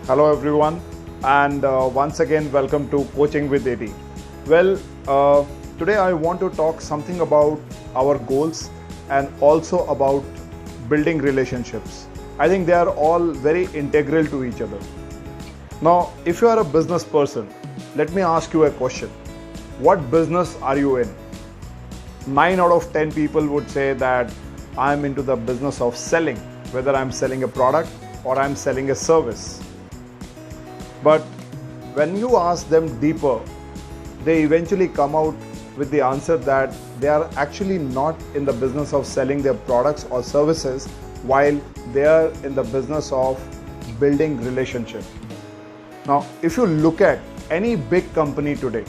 Hello everyone, and once again welcome to Coaching with AD. Well, today I want to talk something about our goals and also about building relationships. I think they are all very integral to each other. Now, if you are a business person, let me ask you a question. What business are you in? 9 out of 10 people would say that I'm into the business of selling, whether I'm selling a product or I'm selling a service. But when you ask them deeper, they eventually come out with the answer that they are actually not in the business of selling their products or services, while they are in the business of building relationships. Now, if you look at any big company today,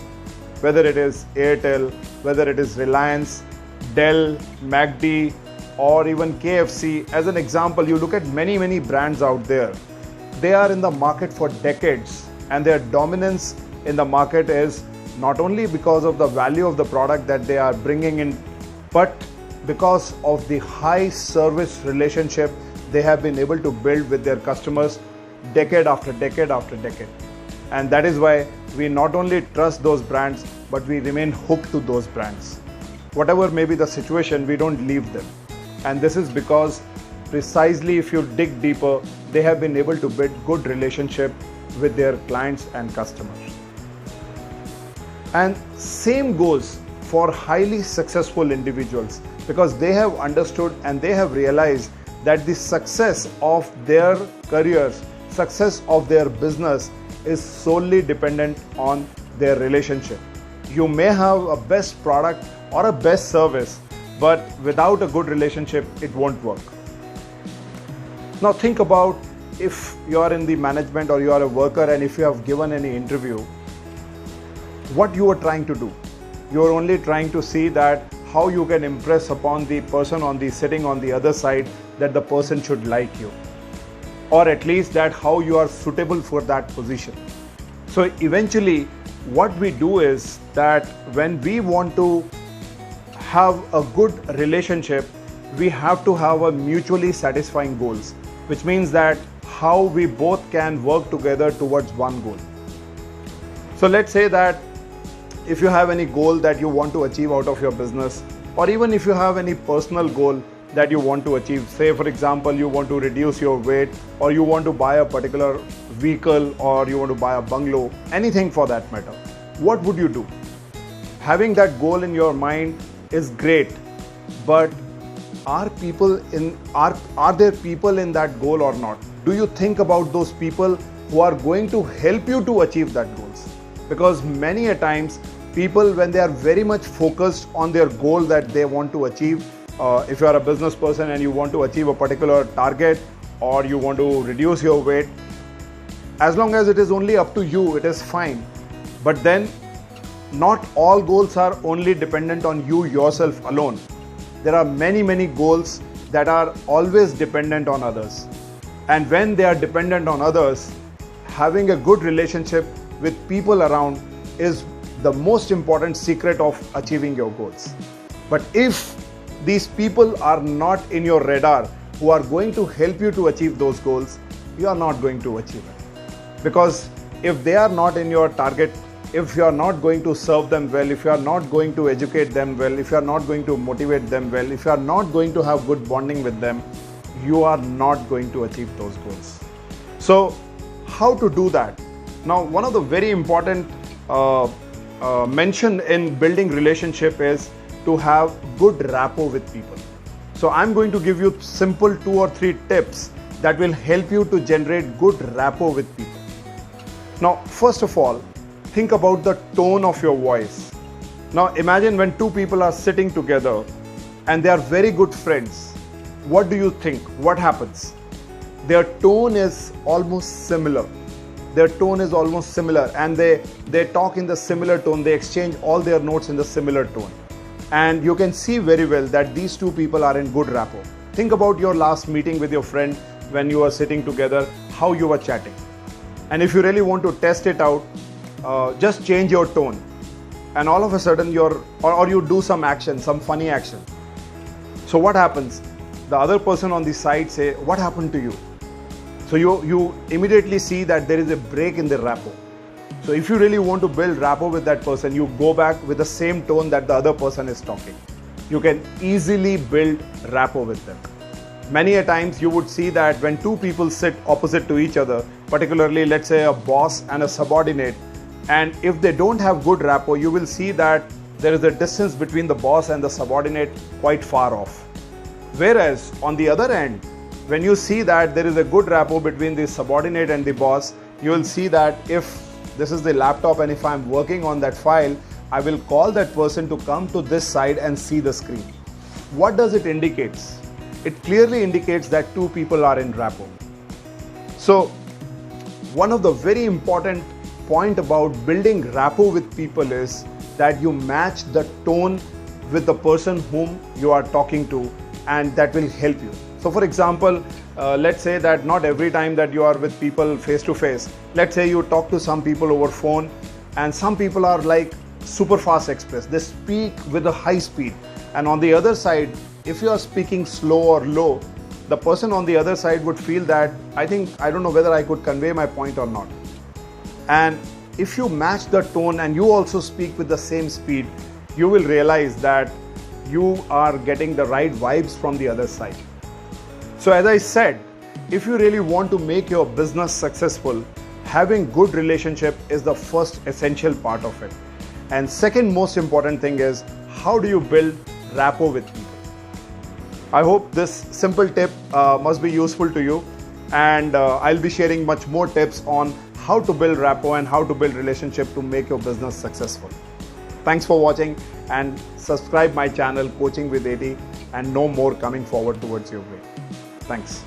whether it is Airtel, whether it is Reliance, Dell, MACD, or even KFC, as an example, you look at many brands out there. They are in the market for decades, and their dominance in the market is not only because of the value of the product that they are bringing in, but because of the high service relationship they have been able to build with their customers decade after decade after decade. And that is why we not only trust those brands, but we remain hooked to those brands. Whatever may be the situation, we don't leave them. And this is because precisely if you dig deeper, they have been able to build good relationship with their clients and customers. And same goes for highly successful individuals, because they have understood and they have realized that the success of their careers, success of their business is solely dependent on their relationship. You may have a best product or a best service, but without a good relationship, it won't work. Now think about if you are in the management or you are a worker, and if you have given any interview, what you are trying to do. You are only trying to see that how you can impress upon the person sitting on the other side that the person should like you, or at least that how you are suitable for that position. So eventually what we do is that when we want to have a good relationship, we have to have a mutually satisfying goals, which means that how we both can work together towards one goal. So let's say that if you have any goal that you want to achieve out of your business, or even if you have any personal goal that you want to achieve, say for example you want to reduce your weight, or you want to buy a particular vehicle, or you want to buy a bungalow, anything for that matter, what would you do? Having that goal in your mind is great, but are there people in that goal or not? Do you think about those people who are going to help you to achieve that goals? Because many a times people, when they are very much focused on their goal that they want to achieve, if you are a business person and you want to achieve a particular target, or you want to reduce your weight, as long as it is only up to you, it is fine. But then not all goals are only dependent on you yourself alone. There are many goals that are always dependent on others. And when they are dependent on others, having a good relationship with people around is the most important secret of achieving your goals. But if these people are not in your radar who are going to help you to achieve those goals, you are not going to achieve it. Because if they are not in your target, if you are not going to serve them well, if you are not going to educate them well, if you are not going to motivate them well, if you are not going to have good bonding with them, you are not going to achieve those goals. So how to do that? Now, one of the very important mention in building relationship is to have good rapport with people. So I'm going to give you simple 2 or 3 tips that will help you to generate good rapport with people. Now, first of all, think about the tone of your voice. Now imagine when 2 people are sitting together and they are very good friends. What do you think? What happens? Their tone is almost similar. And they talk in the similar tone. They exchange all their notes in the similar tone. And you can see very well that these 2 people are in good rapport. Think about your last meeting with your friend when you were sitting together, how you were chatting. And if you really want to test it out, just change your tone, and all of a sudden you do some action, some funny action. So what happens? The other person on the side say, what happened to you? So you immediately see that there is a break in the rapport. So if you really want to build rapport with that person, you go back with the same tone that the other person is talking. You can easily build rapport with them. Many a times you would see that when two people sit opposite to each other, particularly let's say a boss and a subordinate, and if they don't have good rapport, you will see that there is a distance between the boss and the subordinate quite far off. Whereas on the other end, when you see that there is a good rapport between the subordinate and the boss, you will see that if this is the laptop and if I'm working on that file, I will call that person to come to this side and see the screen. What does it indicate? It clearly indicates that two people are in rapport. So one of the very important point about building rapport with people is that you match the tone with the person whom you are talking to, and that will help you. So for example, let's say that not every time that you are with people face to face, let's say you talk to some people over phone, and some people are like super fast express. They speak with a high speed, and on the other side, if you are speaking slow or low, the person on the other side would feel that I don't know whether I could convey my point or not. And if you match the tone and you also speak with the same speed, you will realize that you are getting the right vibes from the other side. So as I said, if you really want to make your business successful, having good relationship is the first essential part of it. And second most important thing is, how do you build rapport with people? I hope this simple tip must be useful to you, and I'll be sharing much more tips on how to build rapport and how to build relationship to make your business successful. Thanks for watching, and subscribe my channel Coaching with AT, and know more coming forward towards your way. Thanks.